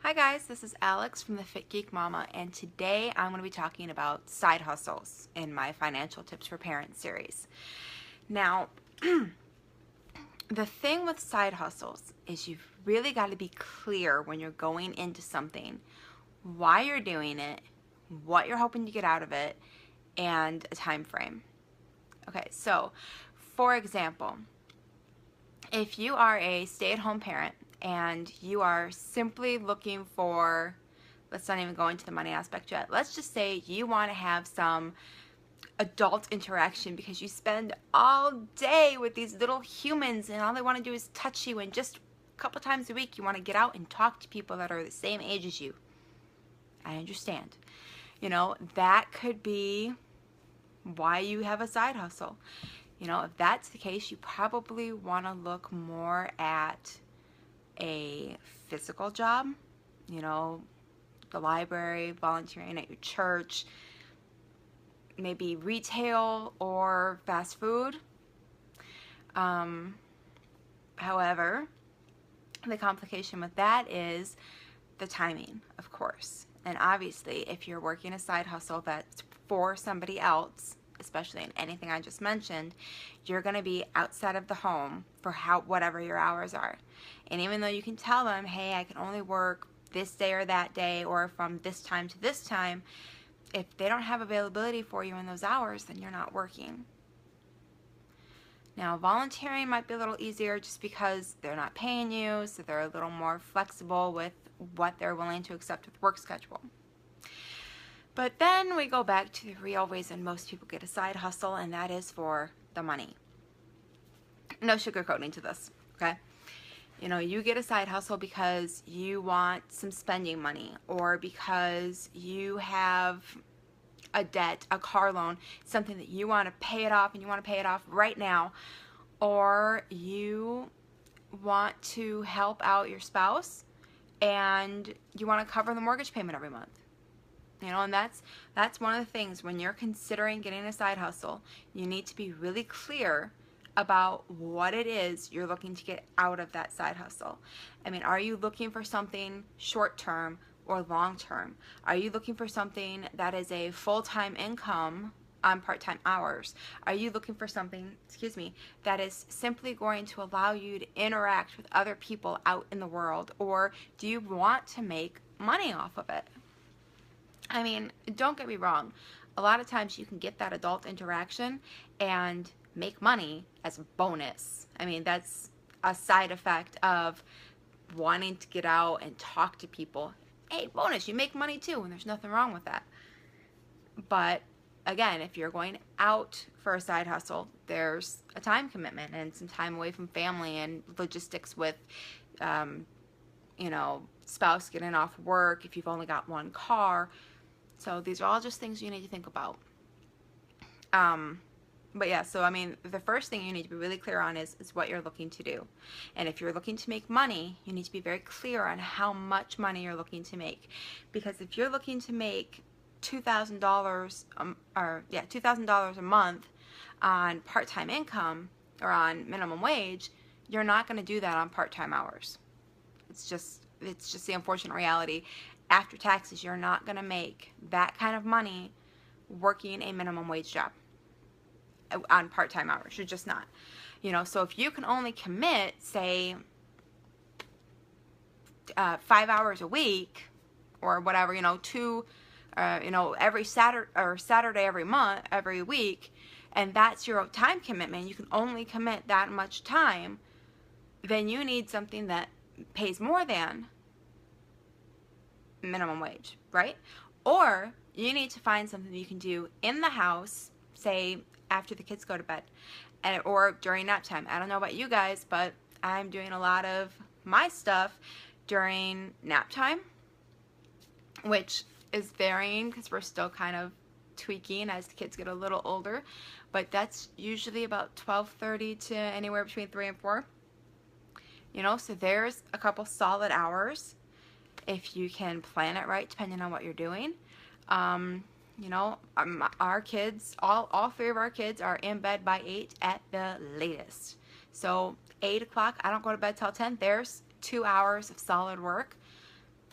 Hi guys, this is Alex from the Fit Geek Mama, and today I'm going to be talking about side hustles in my Financial Tips for Parents series. Now, the thing with side hustles is you've really got to be clear when you're going into something, why you're doing it, what you're hoping to get out of it, and a time frame. Okay, so for example, if you are a stay-at-home parent and you are simply looking for, let's not even go into the money aspect yet, let's just say you want to have some adult interaction because you spend all day with these little humans and all they want to do is touch you, and just a couple times a week you want to get out and talk to people that are the same age as you. I understand. That could be why you have a side hustle. If that's the case, you probably want to look more at a physical job, the library, volunteering at your church, maybe retail or fast food. However, the complication with that is the timing, of course. And obviously, if you're working a side hustle that's for somebody else, especially in anything I just mentioned, you're going to be outside of the home for whatever your hours are. And even though you can tell them, hey, I can only work this day or that day, or from this time to this time, if they don't have availability for you in those hours, then you're not working. Now, volunteering might be a little easier just because they're not paying you, so they're a little more flexible with what they're willing to accept with work schedule. But then we go back to the real reason most people get a side hustle, and that is for the money. No sugarcoating to this, okay? You get a side hustle because you want some spending money, or because you have a debt, a car loan, something that you want to pay it off and you want to pay it off right now, or you want to help out your spouse and you want to cover the mortgage payment every month. And that's one of the things when you're considering getting a side hustle, you need to be really clear about what it is you're looking to get out of that side hustle. Are you looking for something short term or long term? Are you looking for something that is a full-time income on part-time hours? Are you looking for something, that is simply going to allow you to interact with other people out in the world? Or do you want to make money off of it? Don't get me wrong. A lot of times you can get that adult interaction and make money as a bonus. That's a side effect of wanting to get out and talk to people. Hey, bonus, you make money too, and there's nothing wrong with that. But again, if you're going out for a side hustle, there's a time commitment and some time away from family and logistics with, spouse getting off work if you've only got one car. So these are all just things you need to think about. But yeah, so the first thing you need to be really clear on is what you're looking to do. And if you're looking to make money, you need to be very clear on how much money you're looking to make. Because if you're looking to make $2,000 $2,000 a month on part-time income or on minimum wage, you're not going to do that on part-time hours. It's just the unfortunate reality. After taxes, you're not going to make that kind of money working a minimum wage job on part-time hours. You're just not. So if you can only commit, say, 5 hours a week or whatever, every Saturday every month, every week, and that's your time commitment, you can only commit that much time, then you need something that pays more than minimum wage, right? Or you need to find something you can do in the house, say after the kids go to bed, or during nap time. I don't know about you guys, but I'm doing a lot of my stuff during nap time, which is varying because we're still kind of tweaking as the kids get a little older, but that's usually about 12:30 to anywhere between 3 and 4. So there's a couple solid hours if you can plan it right, depending on what you're doing. Our kids, all 3 of our kids are in bed by 8 at the latest. So 8 o'clock, I don't go to bed till 10. There's 2 hours of solid work.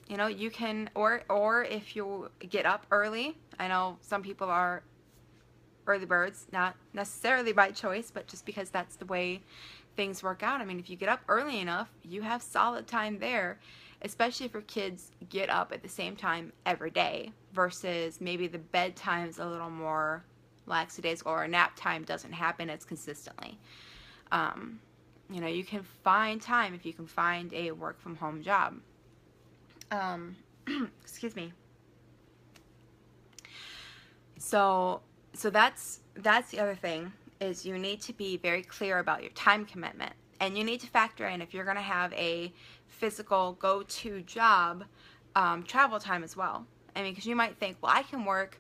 You know, you can, or if you get up early, I know some people are early birds, not necessarily by choice, but just because that's the way things work out. I mean, if you get up early enough, you have solid time there, especially if your kids get up at the same time every day versus maybe the bedtime's a little more lackadaisical or nap time doesn't happen as consistently. You know, you can find time if you can find a work from home job. Excuse me. So that's the other thing, is you need to be very clear about your time commitment, and you need to factor in, if you're going to have a physical go-to job, travel time as well. I mean, because you might think, well, I can work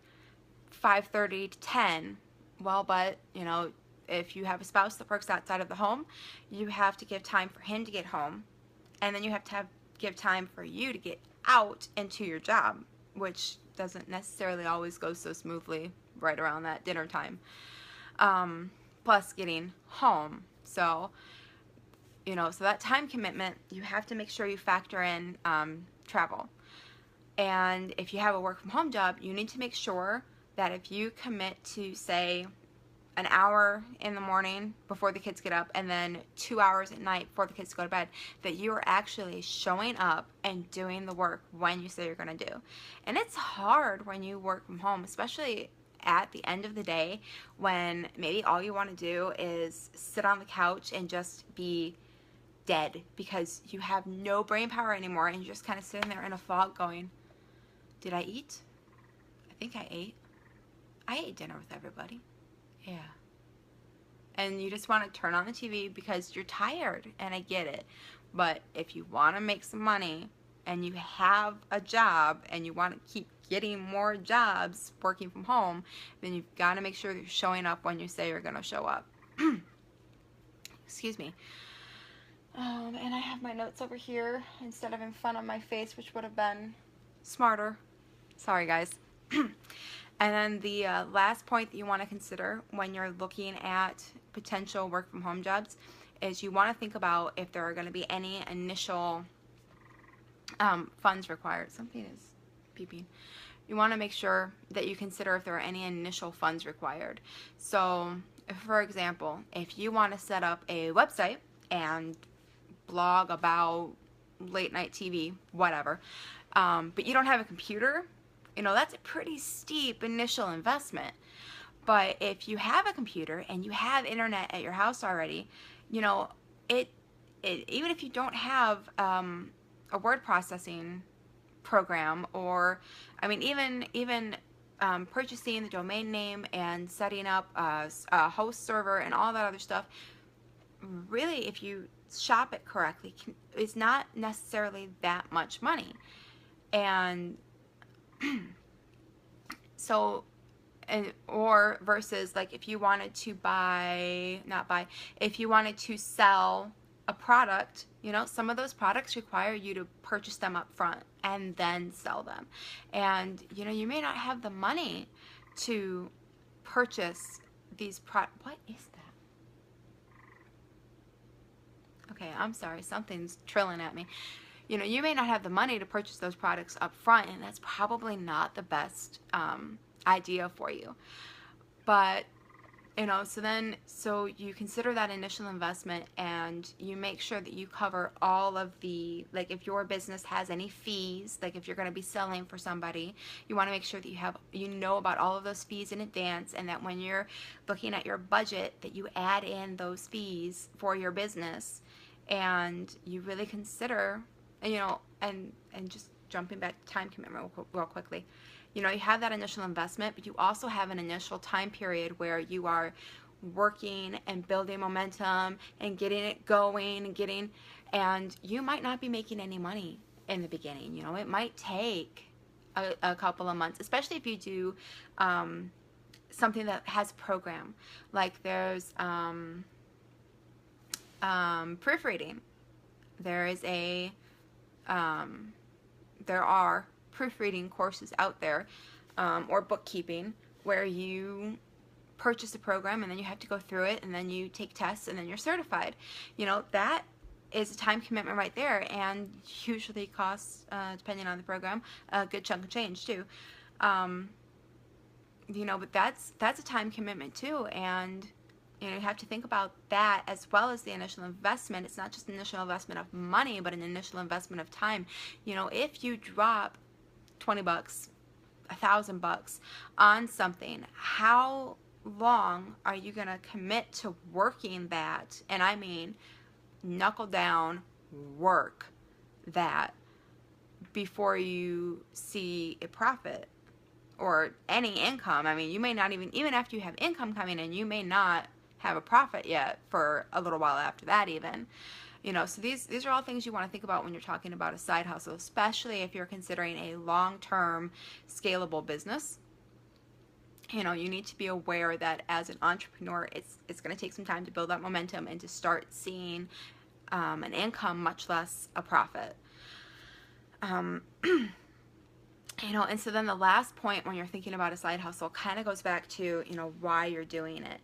5:30 to 10. Well, but you know, if you have a spouse that works outside of the home, you have to give time for him to get home, and then you have to give time for you to get out into your job, which doesn't necessarily always go so smoothly right around that dinner time. Plus getting home. So, you know, so that time commitment, you have to make sure you factor in travel. And if you have a work from home job, you need to make sure that if you commit to, say, an hour in the morning before the kids get up and then 2 hours at night before the kids go to bed, that you are actually showing up and doing the work when you say you're going to do. And it's hard when you work from home, especially at the end of the day, when maybe all you want to do is sit on the couch and just be dead because you have no brain power anymore, and you're just kind of sitting there in a fog going, did I eat? I think I ate. I ate dinner with everybody. Yeah. And you just want to turn on the TV because you're tired, and I get it. But if you want to make some money and you have a job and you want to keep getting more jobs working from home, then you've got to make sure you're showing up when you say you're going to show up. Excuse me. And I have my notes over here instead of in front of my face, which would have been smarter. Sorry, guys. And then the last point that you want to consider when you're looking at potential work from home jobs is you want to think about if there are going to be any initial funds required. Something is beeping. You want to make sure that you consider if there are any initial funds required. So, for example, if you want to set up a website and blog about late night TV, whatever, but you don't have a computer, you know, that's a pretty steep initial investment. But if you have a computer and you have internet at your house already, you know, even if you don't have a word processing program, or I mean, even purchasing the domain name and setting up a host server and all that other stuff, really, if you shop it correctly, it's not necessarily that much money. And so, or versus like if you wanted to if you wanted to sell a product, you know, some of those products require you to purchase them up front and then sell them. And, you know, you may not have the money to purchase these products. What is that? Okay, I'm sorry, something's trilling at me. You know, you may not have the money to purchase those products up front, and that's probably not the best idea for you. But, you know, so you consider that initial investment, and you make sure that you cover all of the, like if your business has any fees, like if you're going to be selling for somebody, you want to make sure that you know about all of those fees in advance, and that when you're looking at your budget, that you add in those fees for your business, and you really consider, you know, and just jumping back to time commitment real quickly. You know, you have that initial investment, but you also have an initial time period where you are working and building momentum and getting it going and you might not be making any money in the beginning. You know, it might take a couple of months, especially if you do something that has a program. Like there's proofreading. There are proofreading courses out there, or bookkeeping, where you purchase a program and then you have to go through it and then you take tests and then you're certified. You know, that is a time commitment right there, and usually costs, depending on the program, a good chunk of change too. You know, but that's a time commitment too, and you know, you have to think about that as well as the initial investment. It's not just an initial investment of money, but an initial investment of time. You know, if you drop 20 bucks, $1,000 on something, how long are you going to commit to working that? And I mean, knuckle down, work that before you see a profit or any income. I mean, you may not even after you have income coming in, you may not have a profit yet for a little while after that even. You know, so these are all things you want to think about when you're talking about a side hustle, especially if you're considering a long-term scalable business. You know, you need to be aware that as an entrepreneur, it's going to take some time to build that momentum and to start seeing an income, much less a profit. You know, and so then the last point when you're thinking about a side hustle kind of goes back to, you know, why you're doing it.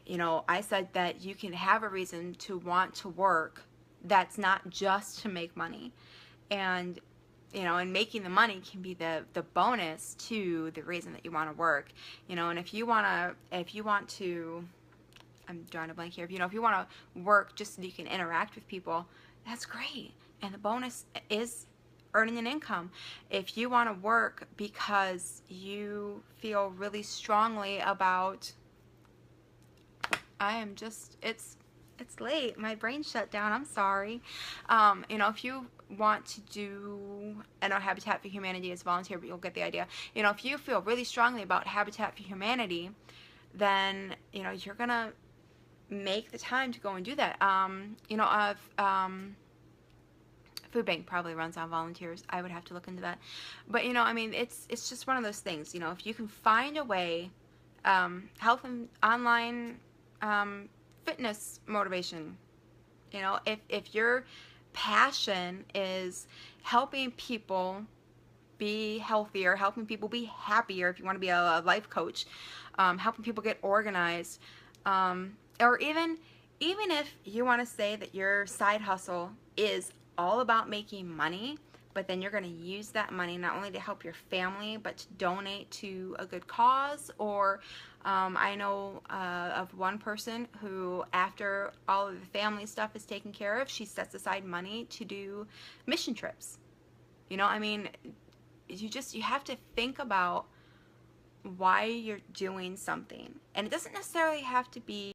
You know, I said that you can have a reason to want to work that's not just to make money. And, you know, and making the money can be the bonus to the reason that you want to work. You know, and if you want to, I'm drawing a blank here, you know, if you want to work just so you can interact with people, that's great. And the bonus is earning an income. If you want to work because you feel really strongly about, it's late, my brain shut down, I'm sorry. You know, if you want to do, I know Habitat for Humanity is volunteer, but you'll get the idea. You know, if you feel really strongly about Habitat for Humanity, then, you know, you're gonna make the time to go and do that. You know, Food Bank probably runs on volunteers. I would have to look into that. But, you know, I mean, it's just one of those things. You know, if you can find a way, health and online fitness motivation, you know, if your passion is helping people be healthier, helping people be happier, if you want to be a life coach, helping people get organized, or even if you want to say that your side hustle is all about making money, but then you're going to use that money not only to help your family, but to donate to a good cause. Or I know of one person who, after all of the family stuff is taken care of, she sets aside money to do mission trips. You know, I mean, you have to think about why you're doing something. And it doesn't necessarily have to be